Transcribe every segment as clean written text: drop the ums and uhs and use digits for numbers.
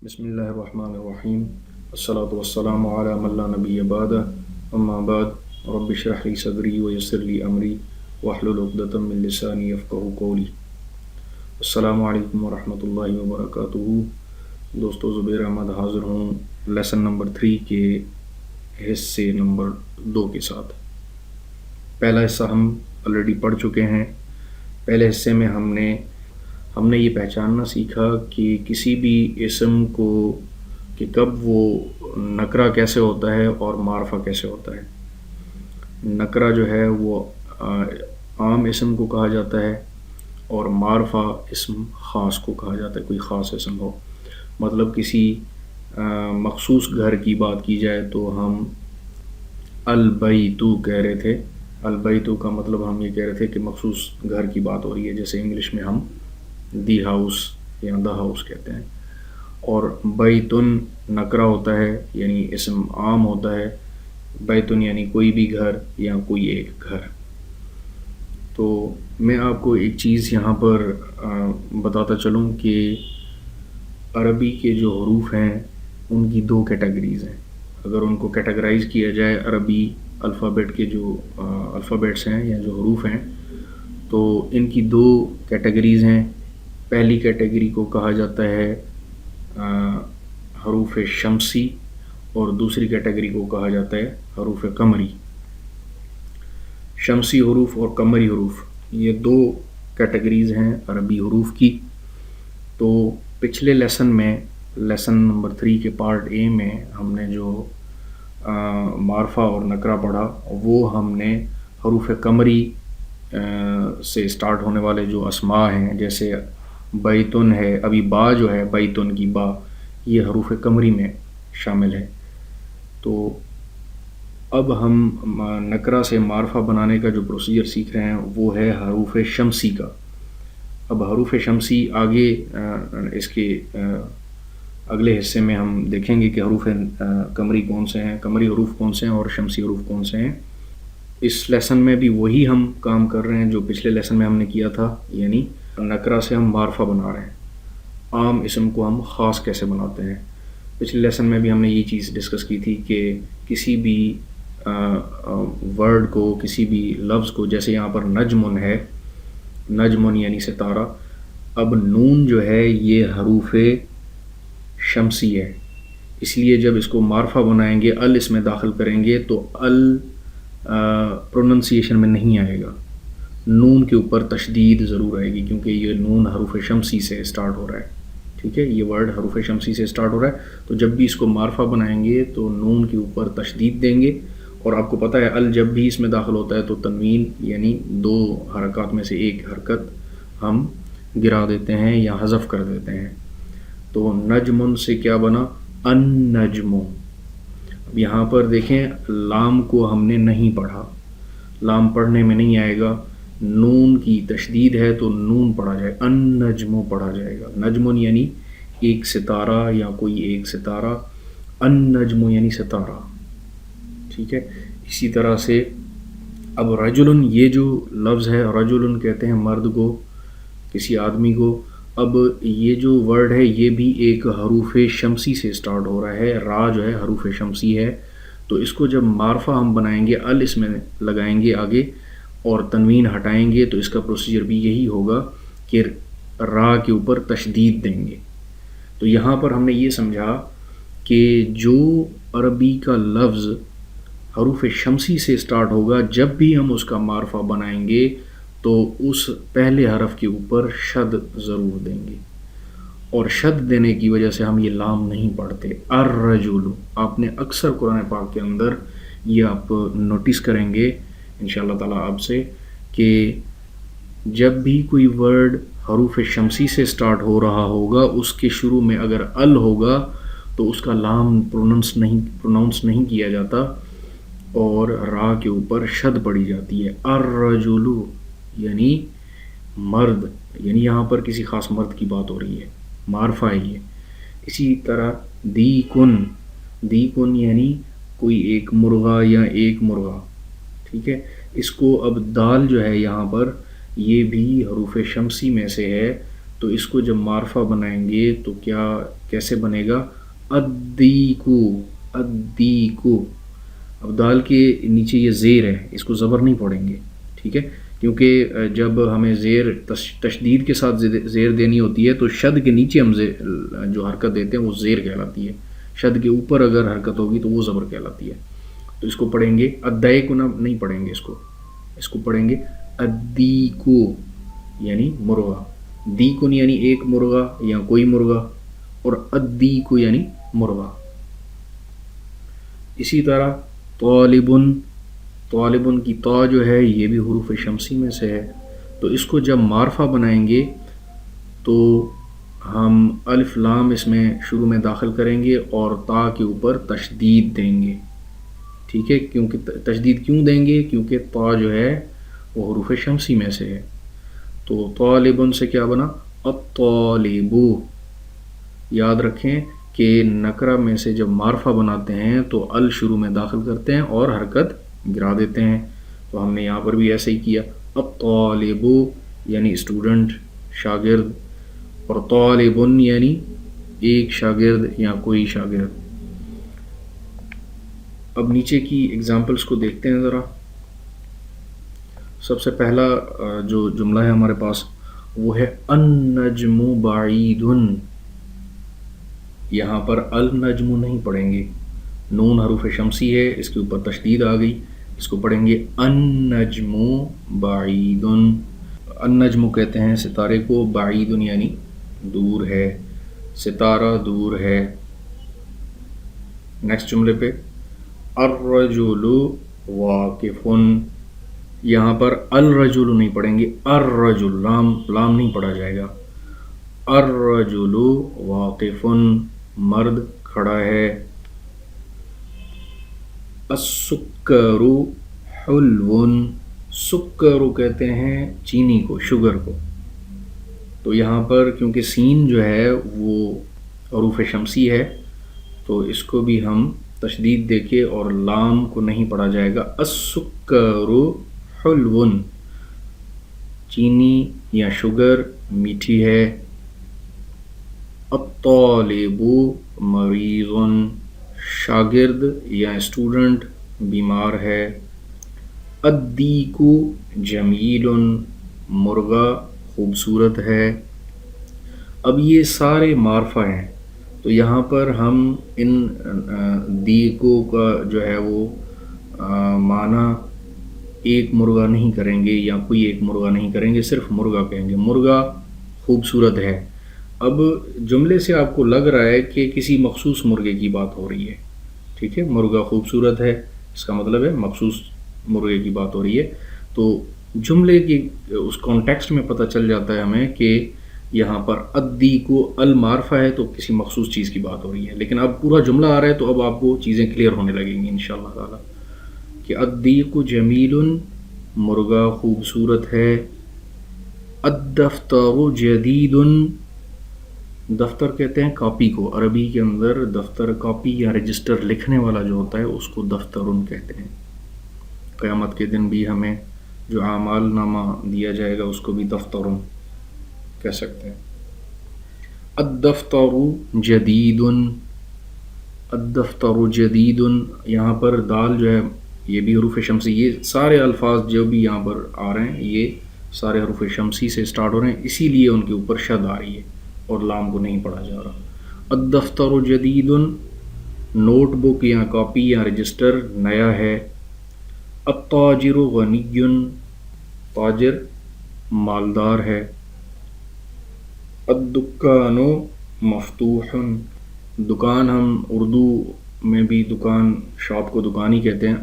بسم اللہ الرحمن الرحیم الصلاۃ والسلام علی من لا نبی بعد اما بعد رب اشرح لی صدری ویسر لی امری واحلل عقدۃ من لسانی یفقہوا قولی۔ السلام علیکم ورحمۃ اللہ وبرکاتہ۔ دوستو، زبیر احمد حاضر ہوں لیسن نمبر 3 کے حصے نمبر 2 کے ساتھ۔ پہلا حصہ ہم آلریڈی پڑھ چکے ہیں۔ پہلے حصے میں ہم نے یہ پہچاننا سیکھا کہ کسی بھی اسم کو کہ کب وہ نکرہ کیسے ہوتا ہے اور معرفہ کیسے ہوتا ہے۔ نکرہ جو ہے وہ عام اسم کو کہا جاتا ہے اور معرفہ اسم خاص کو کہا جاتا ہے، کوئی خاص اسم ہو۔ مطلب کسی مخصوص گھر کی بات کی جائے تو ہم البیتو کہہ رہے تھے۔ البیتو کا مطلب ہم یہ کہہ رہے تھے کہ مخصوص گھر کی بات ہو رہی ہے، جیسے انگلش میں ہم دی ہاؤس یا دا ہاؤس کہتے ہیں۔ اور بیتن نکرہ ہوتا ہے، یعنی اسم عام ہوتا ہے۔ بیتن یعنی کوئی بھی گھر یا کوئی ایک گھر۔ تو میں آپ کو ایک چیز یہاں پر بتاتا چلوں کہ عربی کے جو حروف ہیں ان کی 2 کیٹیگریز ہیں۔ اگر ان کو کیٹیگرائز کیا جائے عربی الفابیٹ کے جو الفابیٹس ہیں یا جو حروف ہیں، تو ان کی 2 کیٹیگریز ہیں۔ پہلی کیٹیگری کو کہا جاتا ہے حروف شمسی اور دوسری کیٹیگری کو کہا جاتا ہے حروف قمری۔ شمسی حروف اور قمری حروف، یہ 2 کیٹیگریز ہیں عربی حروف کی۔ تو پچھلے لیسن میں، لیسن نمبر 3 کے پارٹ اے میں ہم نے جو معرفہ اور نکرہ پڑھا، وہ ہم نے حروف قمری سے سٹارٹ ہونے والے جو اسماء ہیں، جیسے بیتن ہے، ابھی با جو ہے بیتن کی با، یہ حروف قمری میں شامل ہے۔ تو اب ہم نکرہ سے معرفہ بنانے کا جو پروسیجر سیکھ رہے ہیں وہ ہے حروف شمسی کا۔ اب حروف شمسی آگے اس کے اگلے حصے میں ہم دیکھیں گے کہ حروف قمری کون سے ہیں، قمری حروف کون سے ہیں اور شمسی حروف کون سے ہیں۔ اس لیسن میں بھی وہی ہم کام کر رہے ہیں جو پچھلے لیسن میں ہم نے کیا تھا، یعنی نکرہ سے ہم معرفہ بنا رہے ہیں۔ عام اسم کو ہم خاص کیسے بناتے ہیں۔ پچھلے لیسن میں بھی ہم نے یہ چیز ڈسکس کی تھی کہ کسی بھی ورڈ کو، کسی بھی لفظ کو، جیسے یہاں پر نجمن ہے، نجمن یعنی ستارہ، اب نون جو ہے یہ حروف شمسی ہے، اس لیے جب اس کو معرفہ بنائیں گے، ال اس میں داخل کریں گے تو ال پروننسیشن میں نہیں آئے گا، نون کے اوپر تشدید ضرور آئے گی، کیونکہ یہ نون حروف شمسی سے سٹارٹ ہو رہا ہے۔ ٹھیک ہے، یہ ورڈ حروف شمسی سے سٹارٹ ہو رہا ہے، تو جب بھی اس کو معرفہ بنائیں گے تو نون کے اوپر تشدید دیں گے۔ اور آپ کو پتہ ہے ال جب بھی اس میں داخل ہوتا ہے تو تنوین یعنی 2 حرکات میں سے ایک حرکت ہم گرا دیتے ہیں یا حذف کر دیتے ہیں۔ تو نجمن سے کیا بنا؟ النجم۔ اب یہاں پر دیکھیں، لام کو ہم نے نہیں پڑھا، لام پڑھنے میں نہیں آئے گا، نون کی تشدید ہے تو نون پڑھا جائے، النجم پڑھا جائے گا۔ نجمن یعنی ایک ستارہ یا کوئی ایک ستارہ، النجم یعنی ستارہ۔ ٹھیک ہے، اسی طرح سے اب رجلن، یہ جو لفظ ہے رجلن کہتے ہیں مرد کو، کسی آدمی کو۔ اب یہ جو ورڈ ہے یہ بھی ایک حروف شمسی سے سٹارٹ ہو رہا ہے، را جو ہے حروف شمسی ہے، تو اس کو جب معرفہ ہم بنائیں گے، ال اس میں لگائیں گے آگے اور تنوین ہٹائیں گے، تو اس کا پروسیجر بھی یہی ہوگا کہ را کے اوپر تشدید دیں گے۔ تو یہاں پر ہم نے یہ سمجھا کہ جو عربی کا لفظ حروف شمسی سے سٹارٹ ہوگا، جب بھی ہم اس کا معرفہ بنائیں گے تو اس پہلے حرف کے اوپر شد ضرور دیں گے، اور شد دینے کی وجہ سے ہم یہ لام نہیں پڑھتے۔ الرجل، آپ نے اکثر قرآن پاک کے اندر یہ آپ نوٹس کریں گے انشاءاللہ تعالیٰ آپ سے، کہ جب بھی کوئی ورڈ حروف شمسی سے سٹارٹ ہو رہا ہوگا، اس کے شروع میں اگر ال ہوگا تو اس کا لام پروناؤنس نہیں کیا جاتا اور را کے اوپر شد پڑی جاتی ہے۔ الرجل یعنی مرد، یعنی یہاں پر کسی خاص مرد کی بات ہو رہی ہے، معرفہ ہے یہ۔ اسی طرح دیکن، دیکن یعنی کوئی ایک مرغا یا ایک مرغا۔ ٹھیک ہے، اس کو اب دال جو ہے یہاں پر یہ بھی حروف شمسی میں سے ہے، تو اس کو جب معرفہ بنائیں گے تو کیسے بنے گا؟ ادیکو، ادیکو. اب دال کے نیچے یہ زیر ہے، اس کو زبر نہیں پڑیں گے، ٹھیک ہے، کیونکہ جب ہمیں زیر تشدید کے ساتھ زیر دینی ہوتی ہے تو شد کے نیچے ہم جو حرکت دیتے ہیں وہ زیر کہلاتی ہے، شد کے اوپر اگر حرکت ہوگی تو وہ زبر کہلاتی ہے. تو اس کو پڑھیں گے ادائی کو نہیں پڑھیں گے، اس کو پڑھیں گے ادیکو یعنی مرغا. دیکن یعنی ایک مرغا یا کوئی مرغا، اور ادیکو یعنی مرغا. اسی طرح طالبن، طالبن کی طا جو ہے یہ بھی حروف شمسی میں سے ہے. تو اس کو جب معرفہ بنائیں گے تو ہم الف لام اس میں شروع میں داخل کریں گے اور تا کے اوپر تشدید دیں گے، ٹھیک ہے. کیونکہ تشدید کیوں دیں گے؟ کیونکہ طا جو ہے وہ حروف شمسی میں سے ہے. تو طالبن سے کیا بنا؟ الطالبو. یاد رکھیں کہ نکرہ میں سے جب معرفہ بناتے ہیں تو ال شروع میں داخل کرتے ہیں اور حرکت گرا دیتے ہیں. تو ہم نے یہاں پر بھی ایسے ہی کیا، الطالبو یعنی اسٹوڈنٹ، شاگرد، اور طالبن یعنی ایک شاگرد یا کوئی شاگرد. اب نیچے کی ایگزامپلس کو دیکھتے ہیں ذرا. سب سے پہلا جو جملہ ہے ہمارے پاس وہ ہے النجم بعید. یہاں پر النجم نہیں پڑھیں گے، نون حروف شمسی ہے، اس کے اوپر تشدید آ گئی، اس کو پڑھیں گے النجم بعید. النجم کہتے ہیں ستارے کو، بعید یعنی دور ہے، ستارہ دور ہے. نیکسٹ جملے پہ الرجل واقف. یہاں پر الرجل نہیں پڑھیں گے، الرجل، لام نہیں پڑھا جائے گا. الرجل واقف، مرد کھڑا ہے. السکر حلو، سکر کہتے ہیں چینی کو، شوگر کو. تو یہاں پر کیونکہ سین جو ہے وہ حروف شمسی ہے تو اس کو بھی ہم تشدید دے کے اور لام کو نہیں پڑھا جائے گا. السکر حلو، چینی یا شوگر میٹھی ہے. الطالب مریض، شاگرد یا اسٹوڈنٹ بیمار ہے. الدیک جمیل، مرغا خوبصورت ہے. اب یہ سارے معرفہ ہیں تو یہاں پر ہم ان دیکو کا جو ہے وہ معنی ایک مرغا نہیں کریں گے یا کوئی ایک مرغا نہیں کریں گے، صرف مرغا کہیں گے، مرغا خوبصورت ہے. اب جملے سے آپ کو لگ رہا ہے کہ کسی مخصوص مرغے کی بات ہو رہی ہے، ٹھیک ہے، مرغا خوبصورت ہے اس کا مطلب ہے مخصوص مرغے کی بات ہو رہی ہے. تو جملے کی اس کانٹیکسٹ میں پتہ چل جاتا ہے ہمیں کہ یہاں پر الدیک المعرفہ ہے تو کسی مخصوص چیز کی بات ہو رہی ہے. لیکن اب پورا جملہ آ رہا ہے تو اب آپ کو چیزیں کلیئر ہونے لگیں گی انشاءاللہ تعالی کہ الدیک جمیل، مرغا خوبصورت ہے. الدفتر جدید، دفتر کہتے ہیں کاپی کو، عربی کے اندر دفتر کاپی یا رجسٹر لکھنے والا جو ہوتا ہے اس کو دفتر کہتے ہیں. قیامت کے دن بھی ہمیں جو اعمال نامہ دیا جائے گا اس کو بھی دفتر کہہ سکتے ہیں. الدفتر جدید، الدفتر جدید، یہاں پر دال جو ہے یہ بھی حروف شمسی، یہ سارے الفاظ جو بھی یہاں پر آ رہے ہیں یہ سارے حروف شمسی سے سٹارٹ ہو رہے ہیں، اسی لیے ان کے اوپر شد آ رہی ہے اور لام کو نہیں پڑھا جا رہا. الدفتر جدید، نوٹ بک یا کاپی یا رجسٹر نیا ہے. التاجر غنی، تاجر مالدار ہے. الدکان مفتوح، دکان ہم اردو میں بھی دکان، شاپ کو دکان ہی کہتے ہیں،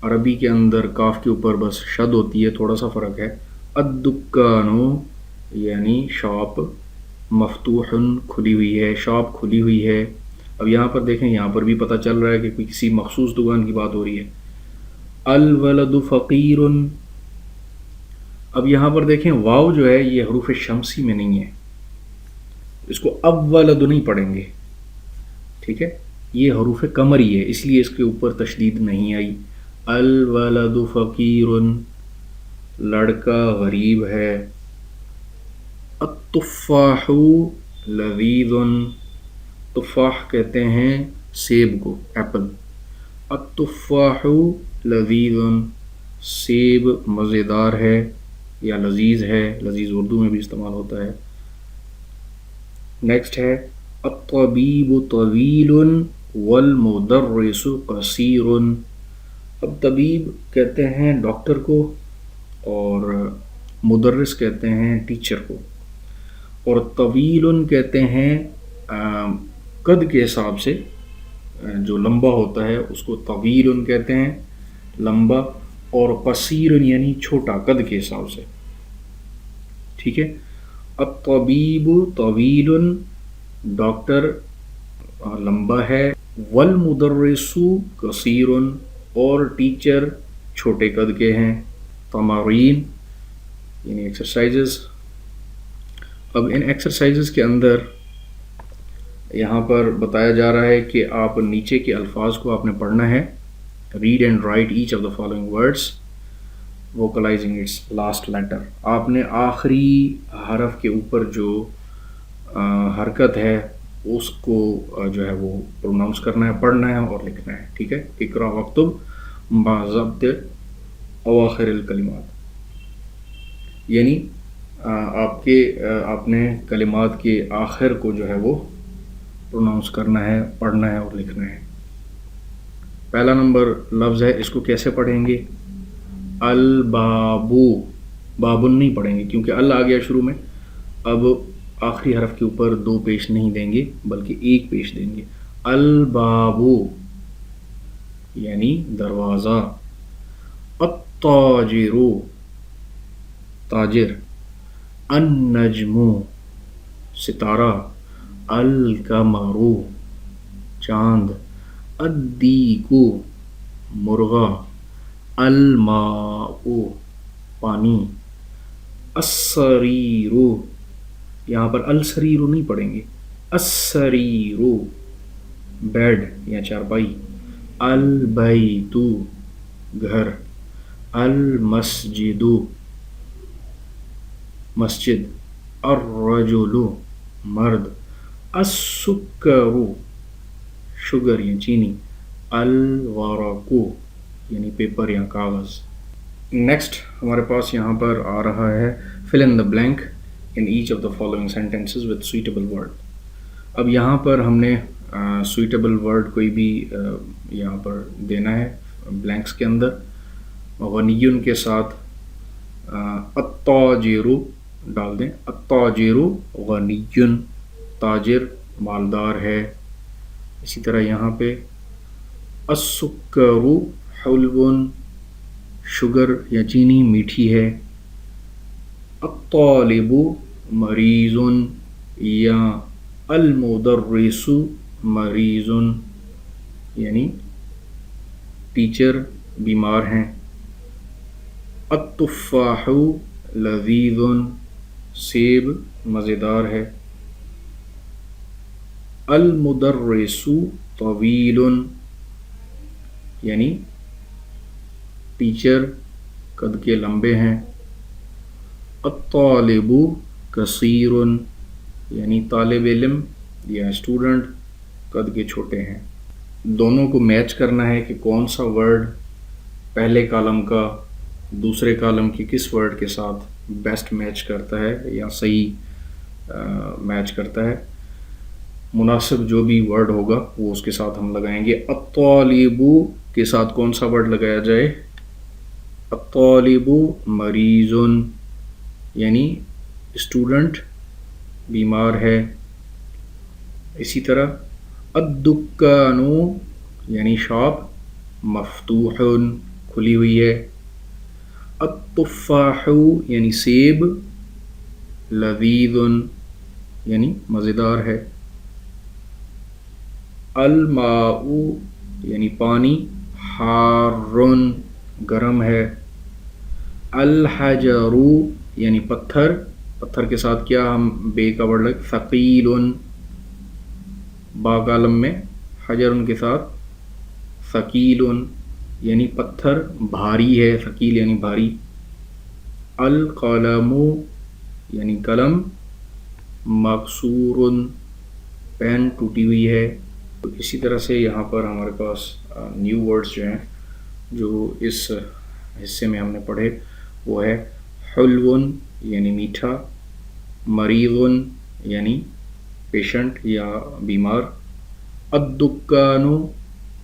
عربی کے اندر کاف کے اوپر بس شد ہوتی ہے، تھوڑا سا فرق ہے. الدکان یعنی شاپ، مفتوح کھلی ہوئی ہے، شاپ کھلی ہوئی ہے. اب یہاں پر دیکھیں، یہاں پر بھی پتہ چل رہا ہے کہ کسی مخصوص دکان کی بات ہو رہی ہے. الولد فقیر، اب یہاں پر دیکھیں واو جو ہے یہ حروف شمسی میں نہیں ہے، اس کو اولد نہیں پڑھیں گے، ٹھیک ہے، یہ حروف قمری ہے اس لیے اس کے اوپر تشدید نہیں آئی. الولد فقیر، لڑکا غریب ہے. التفاح لذیذ، تفاح کہتے ہیں سیب کو، ایپل. التفاح لذیذ، سیب مزیدار ہے یا لذیذ ہے، لذیذ اردو میں بھی استعمال ہوتا ہے. نیکسٹ ہے الطبیب طویل والمدرس قصیر. اب طبیب کہتے ہیں ڈاکٹر کو اور مدرس کہتے ہیں ٹیچر کو، اور طویل کہتے ہیں قد کے حساب سے جو لمبا ہوتا ہے اس کو طویل کہتے ہیں، لمبا، اور قصیر یعنی چھوٹا قد کے حساب سے. ٹھیک ہے. الطبیب طویل، ڈاکٹر لمبا ہے، والمدرس قصیر، اور ٹیچر چھوٹے قد کے ہیں. تمارین یعنی ایکسرسائزز. اب ان ایکسرسائزز کے اندر یہاں پر بتایا جا رہا ہے کہ آپ نیچے کے الفاظ کو آپ نے پڑھنا ہے. Read and write each of the following words vocalizing its last letter. آپ نے آخری حرف کے اوپر جو حرکت ہے اس کو جو ہے وہ پروناؤنس کرنا ہے، پڑھنا ہے اور لکھنا ہے. ٹھیک ہے. اقرا واکتب مع ضبط اواخر الکلمات، یعنی آپ نے کلمات کے آخر کو جو ہے وہ پروناؤنس کرنا ہے، پڑھنا ہے اور لکھنا ہے. پہلا نمبر لفظ ہے، اس کو کیسے پڑھیں گے؟ البابو، بابن نہیں پڑھیں گے کیونکہ ال آ گیا شروع میں. اب آخری حرف کے اوپر دو پیش نہیں دیں گے بلکہ ایک پیش دیں گے. البابو یعنی دروازہ. التاجرو تاجر. النجمو ستارہ. القمرو چاند. الدیکو مرغا. الماء پانی. السریر، یہاں پر السریر نہیں پڑھیں گے، السریر بیڈ یا چارپائی. البیت گھر. المسجد مسجد. الرجل مرد. السکر شوگر یا چینی. الورق یعنی پیپر یا کاغذ. نیکسٹ ہمارے پاس یہاں پر آ رہا ہے fill in the blank in each of the following sentences with suitable word. اب یہاں پر ہم نے suitable word کوئی بھی یہاں پر دینا ہے بلینکس کے اندر. غنیون کے ساتھ التاجر ڈال دیں. التاجر غنیون، تاجر مالدار ہے. اسی طرح یہاں پہ السکر حلون، شوگر یا چینی میٹھی ہے. الطالب مریض یا المدرس مریض یعنی ٹیچر بیمار ہیں. التفاح لذیذ، سیب مزیدار ہے. المدرس طویل یعنی ٹیچر قد کے لمبے ہیں. الطالب قصیر یعنی طالب علم یا اسٹوڈنٹ قد کے چھوٹے ہیں. دونوں کو میچ کرنا ہے کہ کون سا ورڈ پہلے کالم کا دوسرے کالم کی کس ورڈ کے ساتھ بیسٹ میچ کرتا ہے یا صحیح میچ کرتا ہے. مناسب جو بھی ورڈ ہوگا وہ اس کے ساتھ ہم لگائیں گے. الطالب کے ساتھ کون سا ورڈ لگایا جائے؟ الطالب مریض یعنی اسٹوڈنٹ بیمار ہے. اسی طرح الدکان یعنی شاپ مفتوح کھلی ہوئی ہے. التفاح یعنی سیب لذیذ یعنی مزیدار ہے. الماء یعنی پانی حار گرم ہے. الحجر یعنی پتھر، پتھر کے ساتھ کیا ہم بے کا ورڈ لگ ثقیل با کالم میں، حجر کے ساتھ ثقیل یعنی پتھر بھاری ہے، ثقیل یعنی بھاری. القلم یعنی قلم مکسور، پین ٹوٹی ہوئی ہے. تو اسی طرح سے یہاں پر ہمارے پاس نیو ورڈز جو ہیں جو اس حصے میں ہم نے پڑھے وہ ہے حلون یعنی میٹھا، مریضن یعنی پیشنٹ یا بیمار، الدکانو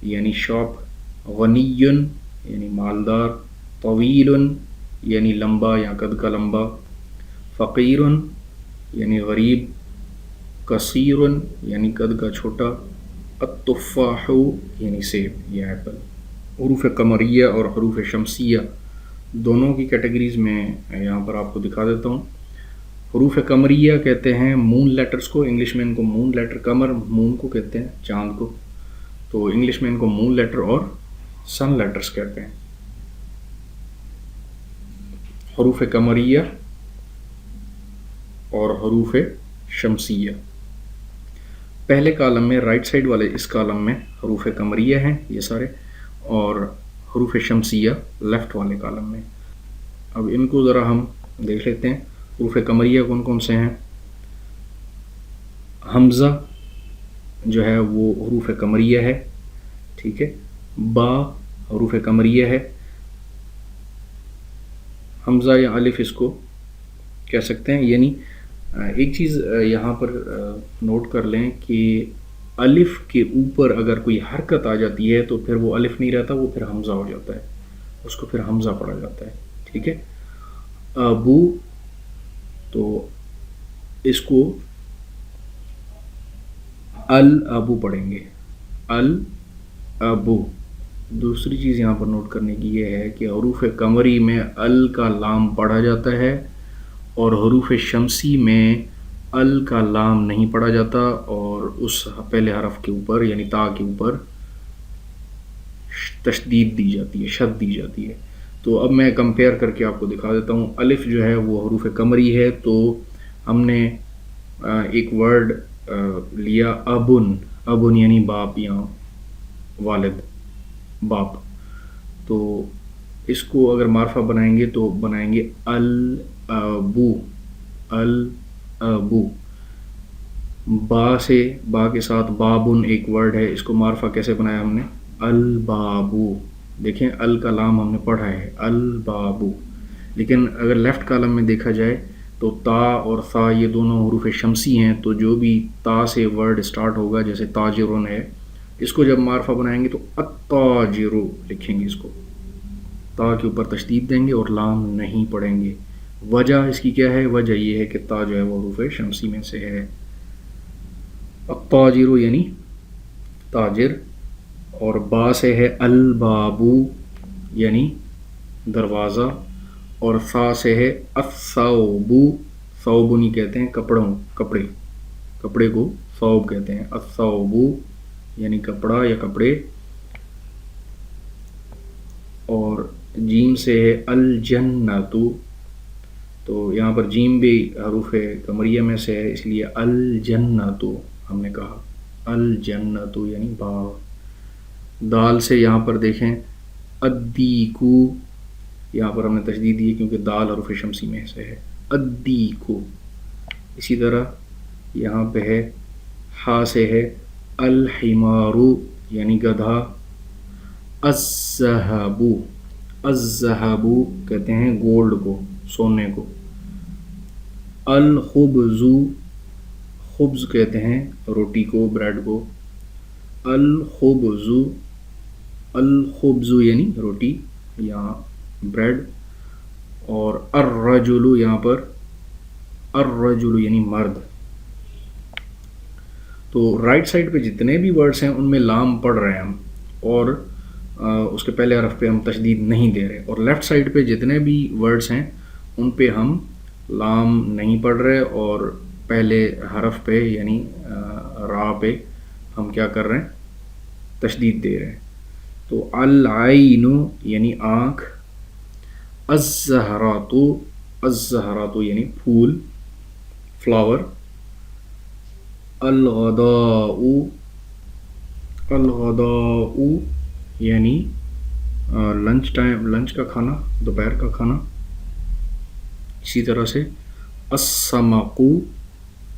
یعنی شاپ، غنی یعنی مالدار، طویل یعنی لمبا یا قد کا لمبا، فقیر یعنی غریب، کثیر یعنی قد کا چھوٹا، التفاح یعنی سیب یا ایپل. حروف قمریہ اور حروف شمسیہ دونوں کی کیٹیگریز میں یہاں پر آپ کو دکھا دیتا ہوں. حروف قمریہ کہتے ہیں مون لیٹرز کو، انگلش میں ان کو مون لیٹر، قمر مون کو کہتے ہیں چاند کو، تو انگلش میں ان کو مون لیٹر اور سن لیٹرز کہتے ہیں. حروف قمریہ اور حروف شمسیہ، پہلے کالم میں رائٹ سائڈ والے اس کالم میں حروف قمریہ ہیں یہ سارے، اور حروف شمسیہ لیفٹ والے کالم میں. اب ان کو ذرا ہم دیکھ لیتے ہیں. حروف قمریہ کون کون سے ہیں؟ حمزہ جو ہے وہ حروف قمریہ ہے، ٹھیک ہے. با حروف قمریہ ہے. حمزہ یا الف اس کو کہہ سکتے ہیں. یعنی ایک چیز یہاں پر نوٹ کر لیں کہ الف کے اوپر اگر کوئی حرکت آ جاتی ہے تو پھر وہ الف نہیں رہتا، وہ پھر حمزہ ہو جاتا ہے، اس کو پھر حمزہ پڑھا جاتا ہے، ٹھیک ہے. ابو تو اس کو الابو پڑھیں گے، الابو. دوسری چیز یہاں پر نوٹ کرنے کی یہ ہے کہ حروف قمری میں ال کا لام پڑھا جاتا ہے اور حروف شمسی میں ال کا لام نہیں پڑھا جاتا، اور اس پہلے حرف کے اوپر یعنی تا کے اوپر تشدید دی جاتی ہے، شد دی جاتی ہے. تو اب میں کمپیئر کر کے آپ کو دکھا دیتا ہوں. الف جو ہے وہ حروف قمری ہے، تو ہم نے ایک ورڈ لیا ابن یعنی باپ یا والد، باپ. تو اس کو اگر معرفہ بنائیں گے تو بنائیں گے الابو، الابو. با سے، با کے ساتھ بابن ایک ورڈ ہے، اس کو معرفہ کیسے بنایا ہم نے؟ البابو. دیکھیں ال کا لام ہم نے پڑھا ہے، البابو. لیکن اگر لیفٹ کالم میں دیکھا جائے تو تا اور ثا یہ دونوں حروف شمسی ہیں، تو جو بھی تا سے ورڈ سٹارٹ ہوگا جیسے تاجرون ہے، اس کو جب معرفہ بنائیں گے تو التاجرو لکھیں گے، اس کو تا کے اوپر تشدید دیں گے اور لام نہیں پڑھیں گے. وجہ اس کی کیا ہے؟ وجہ یہ ہے کہ تا جو ہے وہ حروف شمسی میں سے ہے. التاجرو یعنی تاجر، اور با سے ہے البابو یعنی دروازہ، اور ثا سے ہے الثوبو، ثوب نہیں کہتے ہیں کپڑے کو ثوب کہتے ہیں، الثوبو یعنی کپڑا یا کپڑے. اور جیم سے ہے الجنتو، تو یہاں پر جیم بھی حروف قمریہ میں سے ہے، اس لیے الجنتو ہم نے کہا، الجنتو یعنی باغ. دال سے یہاں پر دیکھیں الدیکو، یہاں پر ہم نے تشدید دی کیونکہ دال حروف شمسی میں سے ہے، الدیکو. اسی طرح یہاں پہ ہے ہا سے ہے الحمارو یعنی گدھا، الذہبو، الذہبو کہتے ہیں گولڈ کو، سونے کو. الخبزو، خبز کہتے ہیں روٹی کو، بریڈ کو، الخبزو، الخبزو یعنی روٹی یا بریڈ. اور الرجلو یہاں پر الرجلو یعنی مرد. تو رائٹ سائڈ پہ جتنے بھی ورڈز ہیں ان میں لام پڑھ رہے ہیں ہم، اور اس کے پہلے حرف پہ ہم تشدید نہیں دے رہے، اور لیفٹ سائڈ پہ جتنے بھی ورڈز ہیں ان پہ ہم لام نہیں پڑھ رہے اور پہلے حرف پہ یعنی را پہ ہم کیا کر رہے ہیں؟ تشدید دے رہے ہیں. تو العین یعنی آنکھ، الزہراتو، الزہراتو یعنی پھول، فلاور. الغداء، الغداء یعنی لنچ ٹائم، لنچ کا کھانا، دوپہر کا کھانا. اسی طرح سے السمق،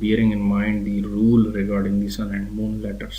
bearing in mind the rule regarding the sun and moon letters।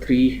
3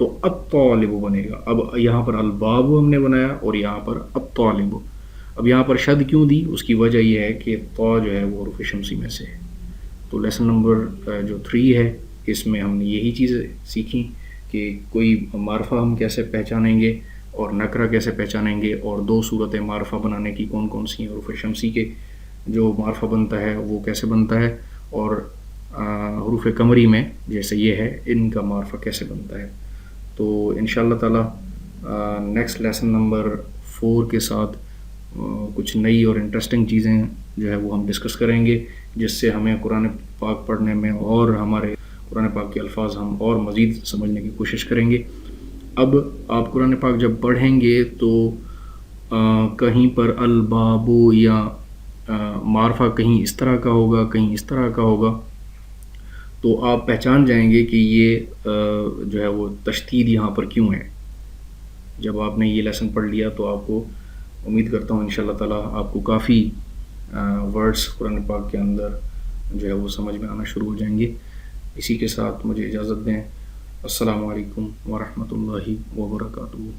تو الطالب بنے گا. اب یہاں پر الباب ہم نے بنایا اور یہاں پر الطالب. اب یہاں پر شد کیوں دی؟ اس کی وجہ یہ ہے کہ طا جو ہے وہ حروف شمسی میں سے ہے. تو لیسن نمبر جو 3 ہے اس میں ہم نے یہی چیزیں سیکھیں کہ کوئی معرفہ ہم کیسے پہچانیں گے اور نکرہ کیسے پہچانیں گے، اور 2 صورت معرفہ بنانے کی کون کون سی ہیں. حروف شمسی کے جو معرفہ بنتا ہے وہ کیسے بنتا ہے، اور حروف قمری میں جیسے یہ ہے ان کا معرفہ کیسے بنتا ہے. تو انشاءاللہ تعالی نیکسٹ لیسن نمبر 4 کے ساتھ کچھ نئی اور انٹرسٹنگ چیزیں جو ہے وہ ہم ڈسکس کریں گے، جس سے ہمیں قرآن پاک پڑھنے میں اور ہمارے قرآن پاک کے الفاظ ہم اور مزید سمجھنے کی کوشش کریں گے. اب آپ قرآن پاک جب پڑھیں گے تو کہیں پر البابو یا معرفہ کہیں اس طرح کا ہوگا، کہیں اس طرح کا ہوگا، تو آپ پہچان جائیں گے کہ یہ جو ہے وہ تشدید یہاں پر کیوں ہے. جب آپ نے یہ لیسن پڑھ لیا تو آپ کو امید کرتا ہوں انشاءاللہ تعالی آپ کو کافی ورڈز قرآن پاک کے اندر جو ہے وہ سمجھ میں آنا شروع ہو جائیں گے. اسی کے ساتھ مجھے اجازت دیں. السلام علیکم ورحمۃ اللہ وبرکاتہ.